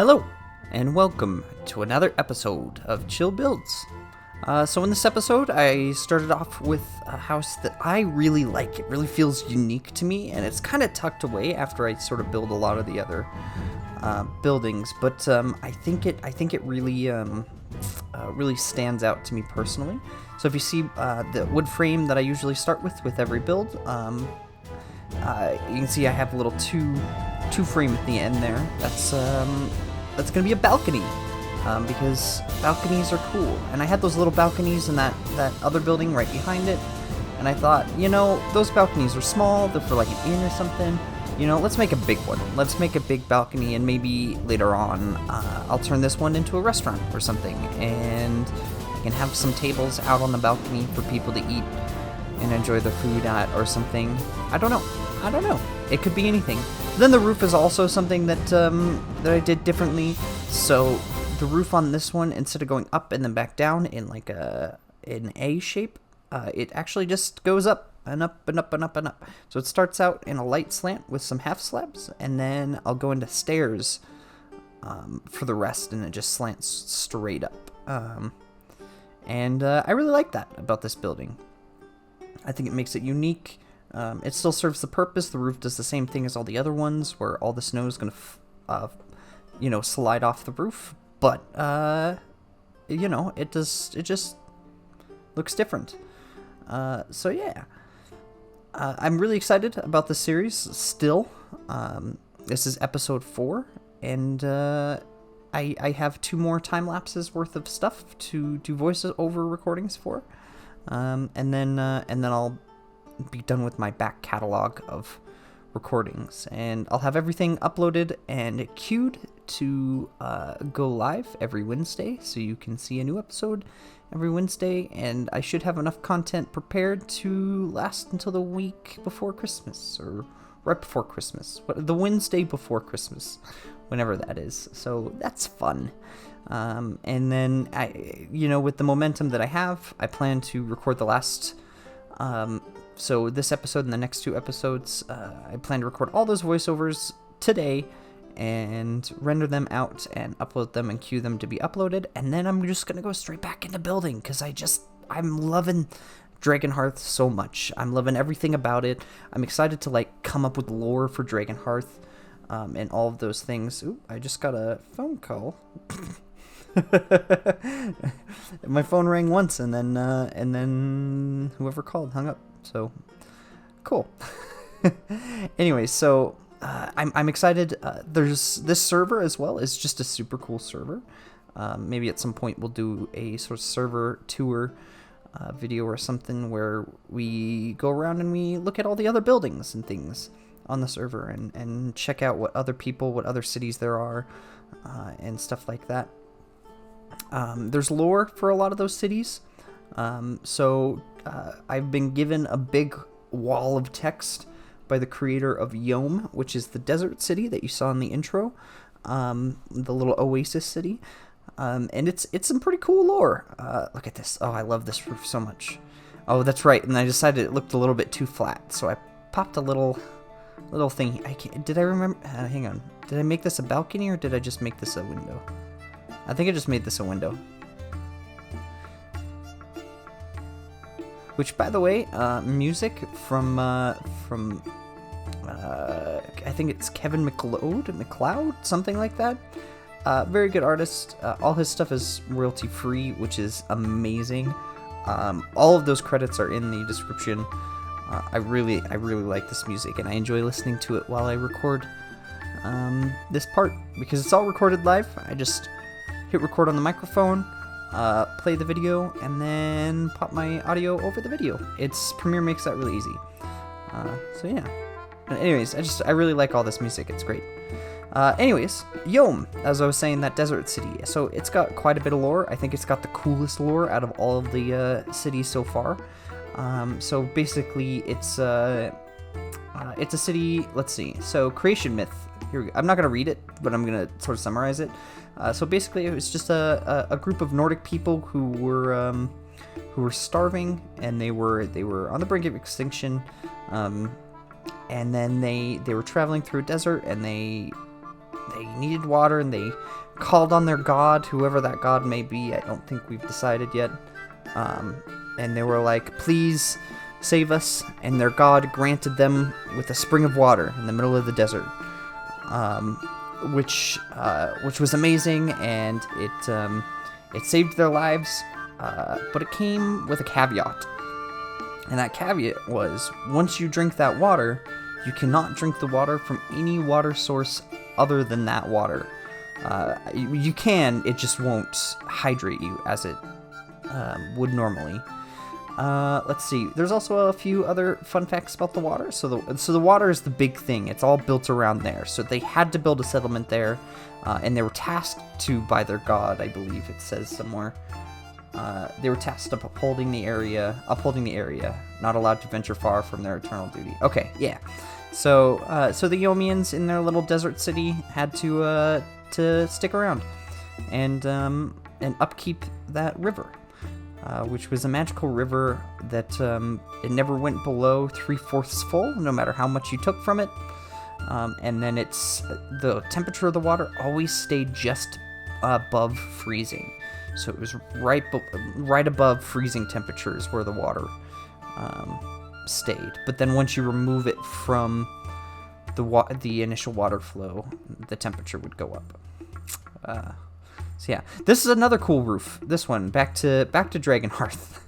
Hello, and welcome to another episode of Chill Builds. So in this episode, I started off with a house that I really like. It really feels unique to me, and it's kind of tucked away after I sort of build a lot of the other buildings. But I think it really really stands out to me personally. So if you see the wood frame that I usually start with every build, you can see I have a little two frame at the end there. That's gonna be a balcony, because balconies are cool. And I had those little balconies in that other building right behind it, and I thought, you know, those balconies are small, they're for like an inn or something. You know, let's make a big one. Let's make a big balcony, and maybe later on, I'll turn this one into a restaurant or something, and I can have some tables out on the balcony for people to eat and enjoy their food at or something. I don't know. It could be anything. Then the roof is also something that I did differently. So the roof on this one, instead of going up and then back down in like an A shape, it actually just goes up and up and up and up and up. So it starts out in a light slant with some half slabs, and then I'll go into stairs for the rest, and it just slants straight up. And I really like that about this building. I think it makes it unique. It still serves the purpose. The roof does the same thing as all the other ones, where all the snow is going to, slide off the roof. But, it just looks different. So yeah, I'm really excited about the series still. This is episode 4, and I have 2 more time lapses worth of stuff to do voice-over recordings for. And then I'll be done with my back catalog of recordings, and I'll have everything uploaded and queued to go live every Wednesday, so you can see a new episode every Wednesday, and I should have enough content prepared to last until the week before Christmas, or right before Christmas, the Wednesday before Christmas, whenever that is. So that's fun. And then with the momentum that I have, I plan to record the last so this episode and the next 2 episodes, I plan to record all those voiceovers today and render them out and upload them and queue them to be uploaded. And then I'm just going to go straight back into building, because I'm loving Dragon Hearth so much. I'm loving everything about it. I'm excited to come up with lore for Dragon Hearth and all of those things. Ooh, I just got a phone call. My phone rang once, and then whoever called hung up. So cool. Anyway, so I'm excited. There's this server as well. It's just a super cool server. Maybe at some point we'll do a sort of server tour video or something, where we go around and we look at all the other buildings and things on the server, and check out what other cities there are, and stuff like that. There's lore for a lot of those cities. So I've been given a big wall of text by the creator of Yom, which is the desert city that you saw in the intro, the little oasis city. And it's some pretty cool lore. Look at this. Oh, I love this roof so much. Oh, that's right. And I decided it looked a little bit too flat, so I popped a little thing. Did I remember? Hang on. Did I make this a balcony, or did I just make this a window? I think I just made this a window. Which, by the way, music from I think it's Kevin MacLeod, something like that. Very good artist. All his stuff is royalty free, which is amazing. All of those credits are in the description. I really like this music, and I enjoy listening to it while I record this part, because it's all recorded live. I just hit record on the microphone, play the video, and then pop my audio over the video. Premiere makes that really easy. So yeah. But anyways, I really like all this music. It's great. Anyways, Yom, as I was saying, that desert city. So it's got quite a bit of lore. I think it's got the coolest lore out of all of the cities so far. So basically, it's a city. Let's see. So creation myth. Here we go. I'm not gonna read it, but I'm gonna sort of summarize it. So basically, it was just a group of Nordic people who were starving, and they were on the brink of extinction. And then they were traveling through a desert, and they they needed water, and they called on their god, whoever that god may be. I don't think we've decided yet. And they were like, please save us. And their god granted them with a spring of water in the middle of the desert, which was amazing, and it saved their lives. But it came with a caveat. And that caveat was, once you drink that water, you cannot drink the water from any water source other than that water. You can, it just won't hydrate you as it would normally. Let's see. There's also a few other fun facts about the water. So the water is the big thing. It's all built around there. So they had to build a settlement there, and they were tasked to by their god, I believe it says somewhere. They were tasked of upholding the area, not allowed to venture far from their eternal duty. Okay, yeah. So the Yomians in their little desert city had to stick around and upkeep that river, which was a magical river that it never went below 3/4 full, no matter how much you took from it. And then the temperature of the water always stayed just above freezing. So it was right above freezing temperatures where the water stayed. But then once you remove it from the initial water flow, the temperature would go up. So yeah, this is another cool roof. This one, back to Dragon Hearth.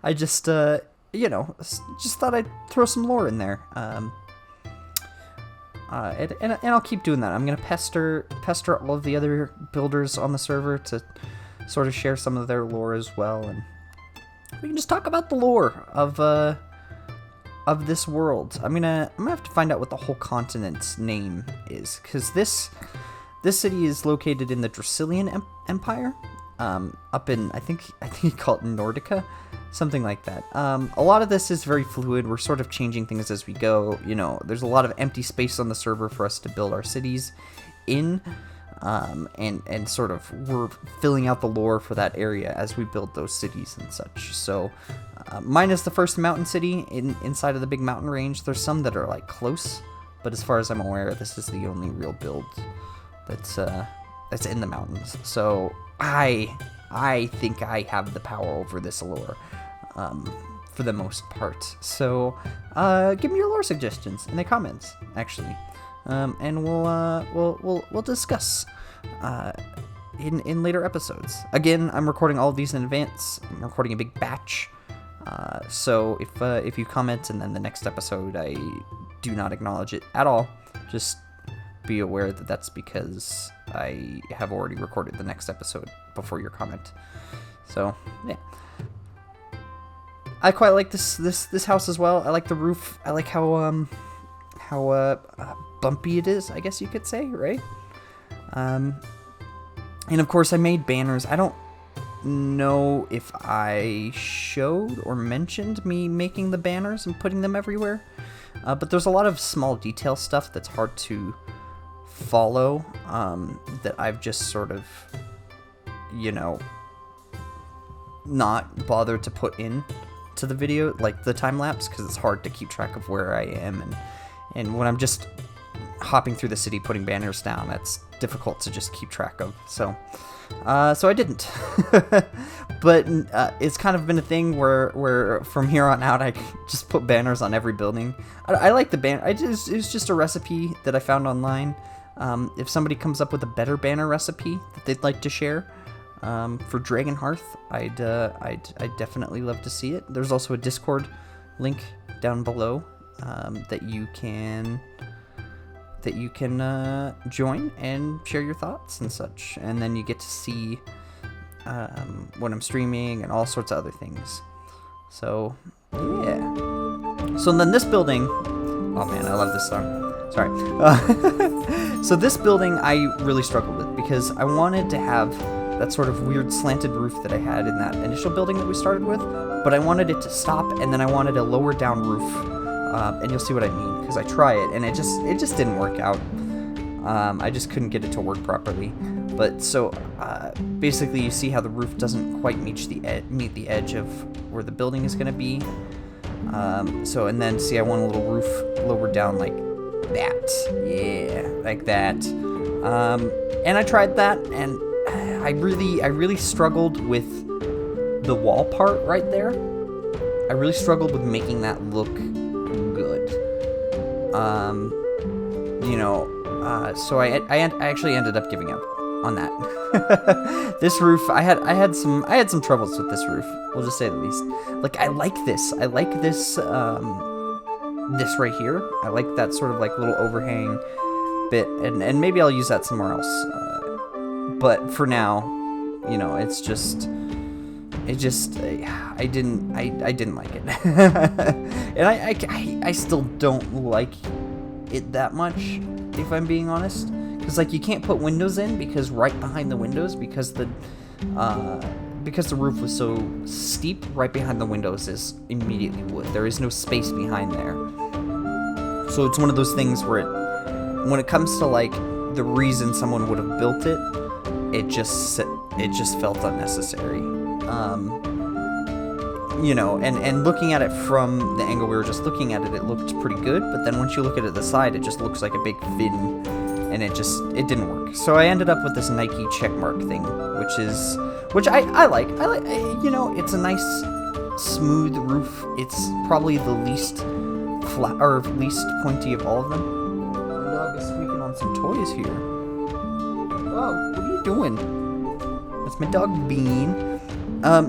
I just thought I'd throw some lore in there. And I'll keep doing that. I'm gonna pester all of the other builders on the server to sort of share some of their lore as well, and we can just talk about the lore of this world. I'm gonna have to find out what the whole continent's name is, because this city is located in the Dracilian Empire, up in I think you call it Nordica. Something like that. A lot of this is very fluid. We're sort of changing things as we go. There's a lot of empty space on the server for us to build our cities in, and sort of we're filling out the lore for that area as we build those cities and such. So, minus the first mountain city inside of the big mountain range. There's some that are like close, but as far as I'm aware, this is the only real build that's in the mountains. So I think I have the power over this lore. For the most part. So, give me your lore suggestions in the comments, actually, and we'll discuss in later episodes. Again, I'm recording all of these in advance. I'm recording a big batch, so if you comment and then the next episode I do not acknowledge it at all, just be aware that that's because I have already recorded the next episode before your comment. So yeah. I quite like this house as well. I like the roof. I like how bumpy it is, I guess you could say, right? And of course I made banners. I don't know if I showed or mentioned me making the banners and putting them everywhere, but there's a lot of small detail stuff that's hard to follow, that I've just sort of, not bothered to put in to the video, like the time-lapse, because it's hard to keep track of where I am, and when I'm just hopping through the city putting banners down, that's difficult to just keep track of. So I didn't. But it's kind of been a thing where from here on out I just put banners on every building. I like the banner. It was just a recipe that I found online. If somebody comes up with a better banner recipe that they'd like to share, for Dragon Hearth, I'd definitely love to see it. There's also a Discord link down below, that you can join and share your thoughts and such, and then you get to see when I'm streaming and all sorts of other things. So yeah. So then this building, oh man, I love this song. Sorry. So this building I really struggled with because I wanted to have that sort of weird slanted roof that I had in that initial building that we started with, but I wanted it to stop, and then I wanted a lower down roof, and you'll see what I mean, because I try it, and it just didn't work out. I just couldn't get it to work properly. But so, basically you see how the roof doesn't quite meet the edge of where the building is going to be. So, and then see I want a little roof lower down, like that. Yeah, like that. And I tried that, and I really struggled with the wall part right there. I really struggled with making that look good. So I actually ended up giving up on that. This roof, I had some troubles with this roof. We'll just say the least. Like, I like this. I like this this right here. I like that sort of like little overhang bit, and maybe I'll use that somewhere else. But for now, it's just. I didn't like it. And I still don't like it that much, if I'm being honest. Because, like, you can't put windows in, because right behind the windows, because the roof was so steep, right behind the windows is immediately wood. There is no space behind there. So it's one of those things where when it comes to, like, the reason someone would have built it, it just felt unnecessary. And looking at it from the angle we were just looking at it, it looked pretty good, but then once you look at it the side, it just looks like a big fin, and it didn't work. So I ended up with this Nike checkmark thing, which I like. It's a nice, smooth roof. It's probably the least flat, or least pointy of all of them. My dog is squeaking on some toys here. Oh, what are you doing? That's my dog Bean.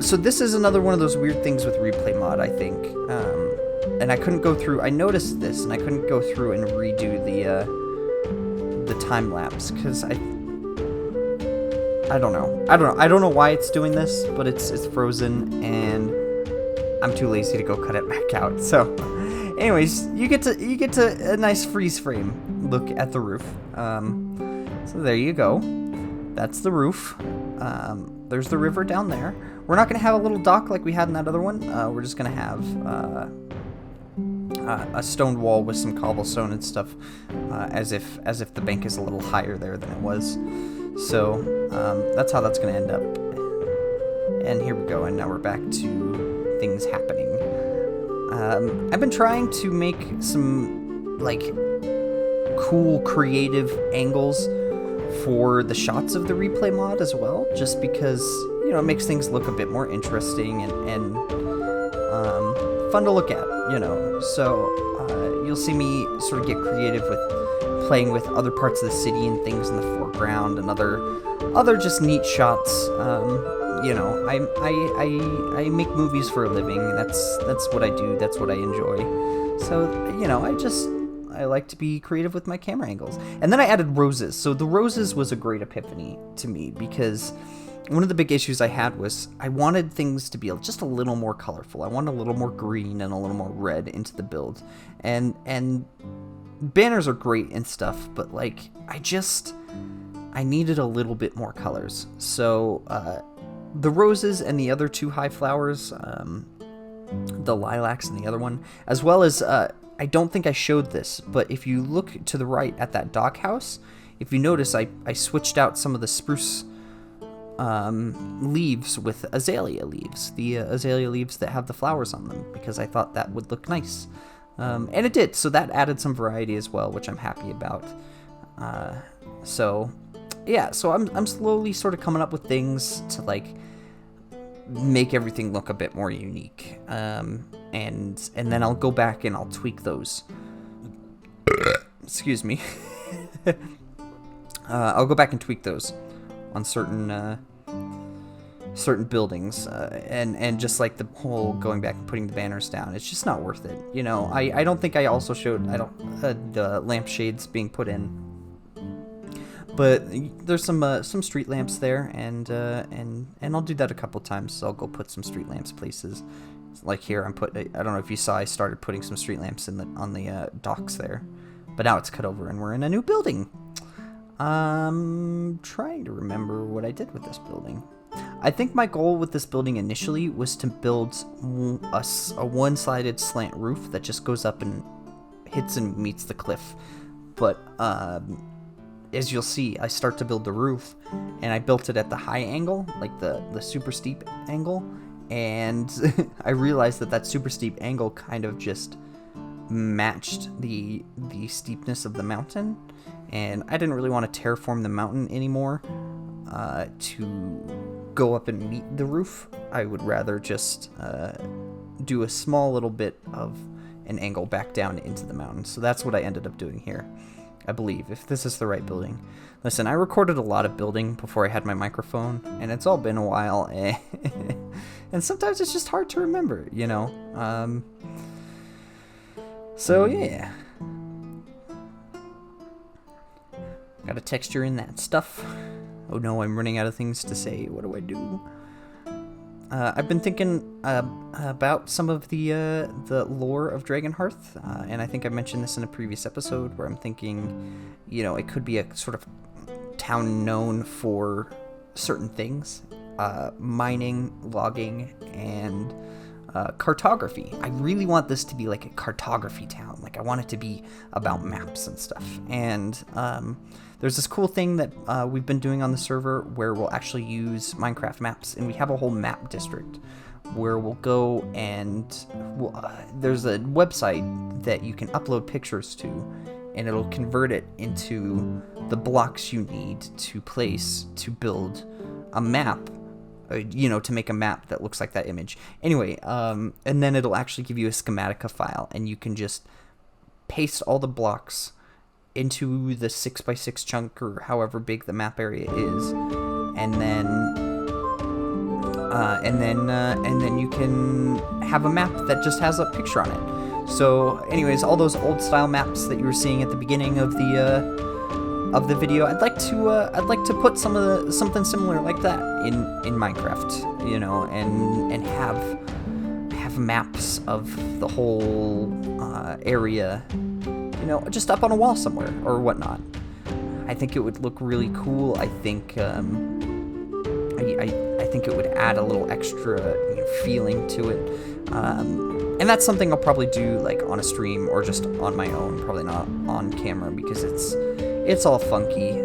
So this is another one of those weird things with replay mod, I think. And I couldn't go through. I noticed this, and I couldn't go through and redo the time lapse because I don't know. I don't know why it's doing this, but it's frozen, and I'm too lazy to go cut it back out. So, anyways, you get to a nice freeze frame look at the roof. So there you go. That's the roof. There's the river down there. We're not going to have a little dock like we had in that other one. We're just going to have a stone wall with some cobblestone and stuff, as if the bank is a little higher there than it was. So that's how that's going to end up. And here we go. And now we're back to things happening. I've been trying to make some like cool, creative angles for the shots of the replay mod as well, just because it makes things look a bit more interesting and fun to look at, so you'll see me sort of get creative with playing with other parts of the city and things in the foreground and other just neat shots. I make movies for a living. That's what I do. That's what I enjoy. So I like to be creative with my camera angles. And then I added roses. So the roses was a great epiphany to me, because one of the big issues I had was I wanted things to be just a little more colorful. I wanted a little more green and a little more red into the build. And banners are great and stuff, but like I needed a little bit more colors. So the roses and the other two high flowers, the lilacs and the other one, as well as I don't think I showed this, but if you look to the right at that dock house, if you notice, I switched out some of the spruce leaves with azalea leaves, the azalea leaves that have the flowers on them, because I thought that would look nice. And it did, so that added some variety as well, which I'm happy about. So I'm slowly sort of coming up with things to like make everything look a bit more unique. And then I'll go back and I'll tweak those. Excuse me. I'll go back and tweak those on certain buildings, and just like the whole going back and putting the banners down, it's just not worth it. I don't think I also showed the lampshades being put in, but there's some street lamps there, and I'll do that a couple times. So I'll go put some street lamps places. Like here, I don't know if you saw, I started putting some street lamps on the docks there, but now it's cut over and we're in a new building. I'm trying to remember what I did with this building. I think my goal with this building initially was to build a one-sided slant roof that just goes up and hits and meets the cliff. But as you'll see, I start to build the roof, and I built it at the high angle, like the super steep angle. And I realized that super steep angle kind of just matched the steepness of the mountain, and I didn't really want to terraform the mountain anymore to go up and meet the roof. I would rather just do a small little bit of an angle back down into the mountain. So that's what I ended up doing here, I believe, if this is the right building. Listen, I recorded a lot of building before I had my microphone, and it's all been a while, and sometimes it's just hard to remember, you know? So yeah. Got a texture in that stuff. Oh no, I'm running out of things to say. What do I do? I've been thinking about some of the lore of Dragon Hearth, and I think I mentioned this in a previous episode where I'm thinking, you know, it could be a sort of town known for certain things, mining, logging, and cartography. I really want this to be like a cartography town. Like, I want it to be about maps and stuff. And there's this cool thing that we've been doing on the server where we'll actually use Minecraft maps, and we have a whole map district where we'll go and there's a website that you can upload pictures to, and it'll convert it into the blocks you need to place to build a map, you know, to make a map that looks like that image. Anyway, and then it'll actually give you a schematica file, and you can just paste all the blocks into the 6x6 chunk or however big the map area is, and then you can have a map that just has a picture on it. So anyways, all those old style maps that you were seeing at the beginning of the video, I'd like to put something similar like that in Minecraft, you know, and have maps of the whole area, you know, just up on a wall somewhere or whatnot. I think it would look really cool. I think I think it would add a little extra, you know, feeling to it. And that's something I'll probably do like on a stream or just on my own, probably not on camera because it's all funky.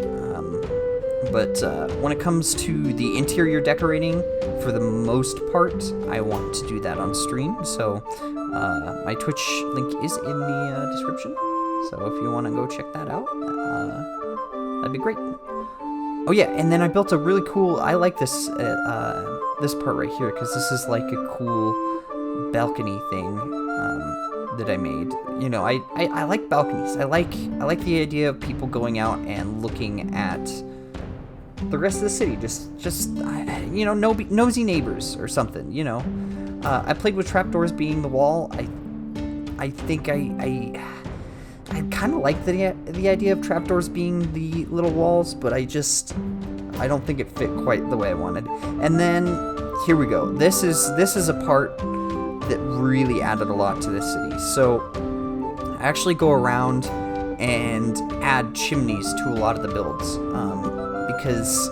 But when it comes to the interior decorating, for the most part, I want to do that on stream. So my Twitch link is in the description. So if you want to go check that out, that'd be great. Oh yeah, and then I built a really cool, I like this this part right here, because this is like a cool balcony thing that I made. You know, I like balconies. I like the idea of people going out and looking at the rest of the city, just you know, nosy neighbors or something, you know. I played with trapdoors being the wall. I think I kind of like the idea of trapdoors being the little walls, but I don't think it fit quite the way I wanted. And then here we go. This is a part that really added a lot to this city. So I actually go around and add chimneys to a lot of the builds, because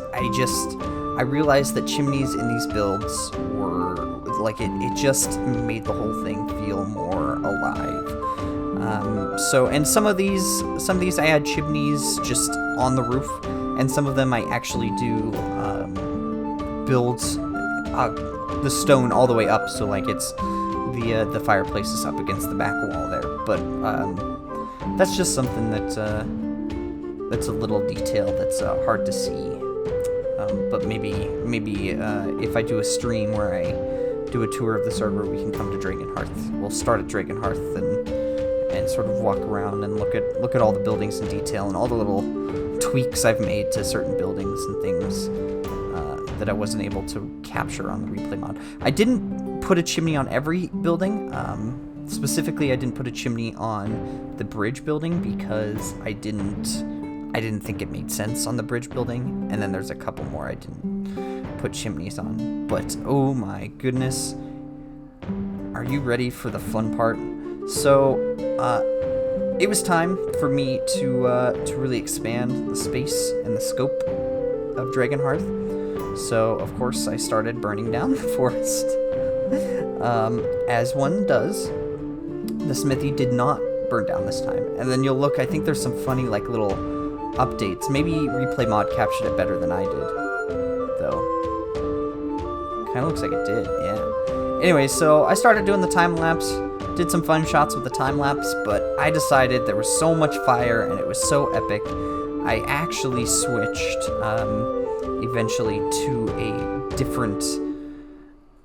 I realized that chimneys in these builds were like it just made the whole thing feel more alive. So, and some of these I add chimneys just on the roof, and some of them I actually do build the stone all the way up, so like it's the fireplace is up against the back wall there. But that's just something that's a little detail that's hard to see. But maybe if I do a stream where I do a tour of the server, we can come to Dragon Hearth. We'll start at Dragon Hearth and sort of walk around and look at all the buildings in detail and all the little tweaks I've made to certain buildings and things that I wasn't able to capture on the replay mod. I didn't put a chimney on every building. Specifically, I didn't put a chimney on the bridge building because I didn't think it made sense on the bridge building, and then there's a couple more I didn't put chimneys on. But oh my goodness, are you ready for the fun part? So it was time for me to really expand the space and the scope of Dragon Hearth. So of course I started burning down the forest, as one does. The smithy did not burn down this time, and then you'll look. I think there's some funny like little updates. Maybe replay mod captured it better than I did, though. Kind of looks like it did, yeah. Anyway, so I started doing the time lapse. did some fun shots with the time-lapse, but I decided there was so much fire and it was so epic, I actually switched eventually to a different...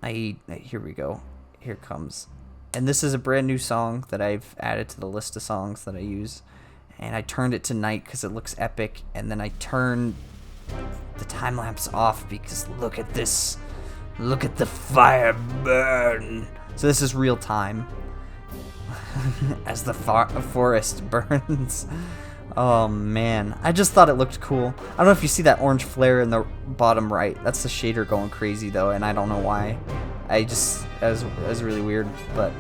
Here we go. Here it comes. And this is a brand new song that I've added to the list of songs that I use. And I turned it to night because it looks epic. And then I turned the time-lapse off because look at this. Look at the fire burn. So this is real time. As the forest burns. Oh man, I just thought it looked cool. I don't know if you see that orange flare in the bottom right. That's the shader going crazy though, and I don't know why. That was really weird. But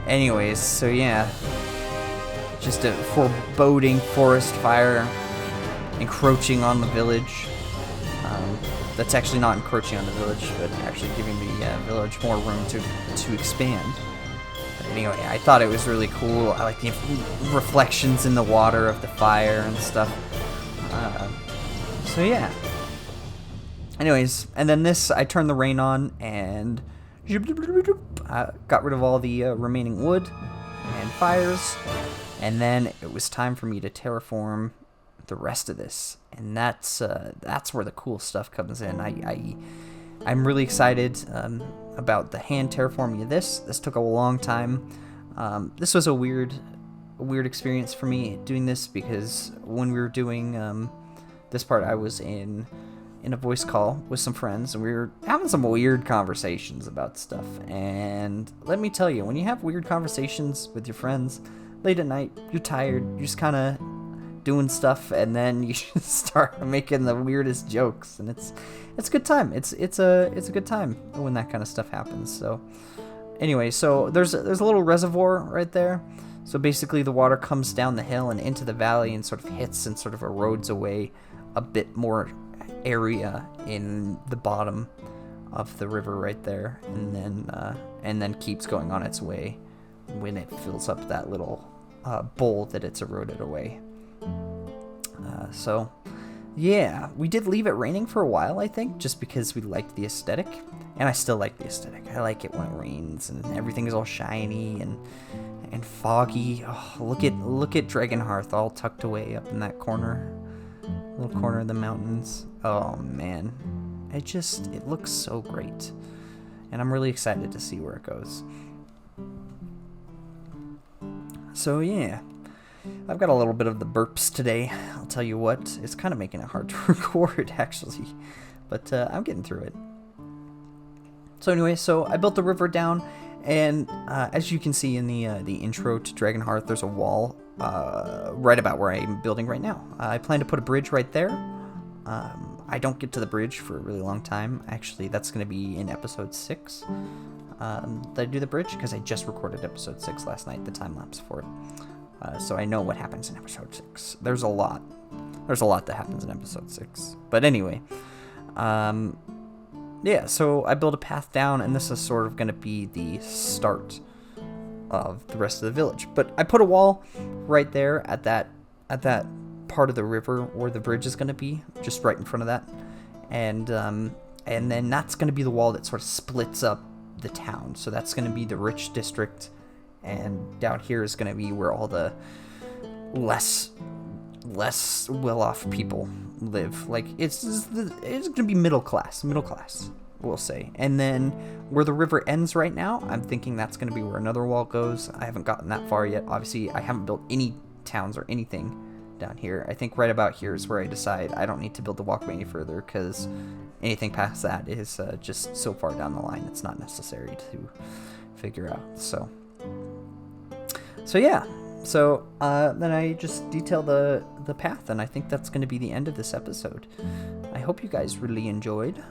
anyways, so yeah, just a foreboding forest fire encroaching on the village. That's actually not encroaching on the village, but actually giving the village more room to expand. Anyway, I thought it was really cool. I like the reflections in the water of the fire and stuff. So yeah. Anyways, and then this, I turned the rain on and got rid of all the remaining wood and fires. And then it was time for me to terraform the rest of this. And that's where the cool stuff comes in. I'm really excited about the hand terraforming of this. This took a long time. This was a weird experience for me doing this because when we were doing this part, I was in a voice call with some friends and we were having some weird conversations about stuff. And let me tell you, when you have weird conversations with your friends late at night, you're tired, you're just kind of doing stuff, and then you start making the weirdest jokes, and it's a good time. It's a good time when that kind of stuff happens. So anyway, so there's a little reservoir right there. So basically the water comes down the hill and into the valley and sort of hits and sort of erodes away a bit more area in the bottom of the river right there, and then keeps going on its way when it fills up that little bowl that it's eroded away. So yeah, we did leave it raining for a while, I think, just because we liked the aesthetic, and I still like the aesthetic. I like it when it rains and everything is all shiny and foggy. Oh, look at Dragon Hearth all tucked away up in that little corner of the mountains. Oh man, it looks so great, and I'm really excited to see where it goes. So yeah, I've got a little bit of the burps today. I'll tell you what, it's kind of making it hard to record actually, but I'm getting through it. So anyway, so I built the river down, and as you can see in the intro to Dragon Hearth, there's a wall right about where I'm building right now. I plan to put a bridge right there. I don't get to the bridge for a really long time. Actually, that's going to be in episode 6 that I do the bridge, because I just recorded episode 6 last night, the time-lapse for it. So I know what happens in episode 6. There's a lot that happens in episode 6. But anyway, yeah, so I build a path down, and this is sort of going to be the start of the rest of the village. But I put a wall right there at that part of the river where the bridge is going to be, just right in front of that. And then that's going to be the wall that sort of splits up the town. So that's going to be the rich district, and down here is going to be where all the less well-off people live. Like it's going to be middle class, we'll say. And then where the river ends right now, I'm thinking that's going to be where another wall goes. I haven't gotten that far yet. Obviously, I haven't built any towns or anything down here. I think right about here is where I decide I don't need to build the walkway any further, because anything past that is just so far down the line it's not necessary to figure out. So yeah. So then I just detail the path, and I think that's going to be the end of this episode. I hope you guys really enjoyed.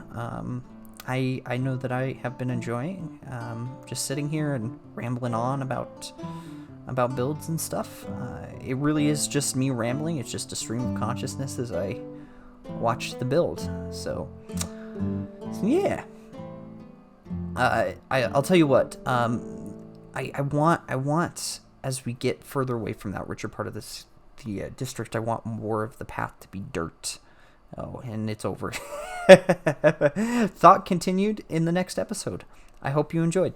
I know that I have been enjoying just sitting here and rambling on about builds and stuff. It really is just me rambling. It's just a stream of consciousness as I watch the build. So yeah. I'll tell you what. I want as we get further away from that richer part of the district, I want more of the path to be dirt. Oh, and it's over. Thought continued in the next episode. I hope you enjoyed.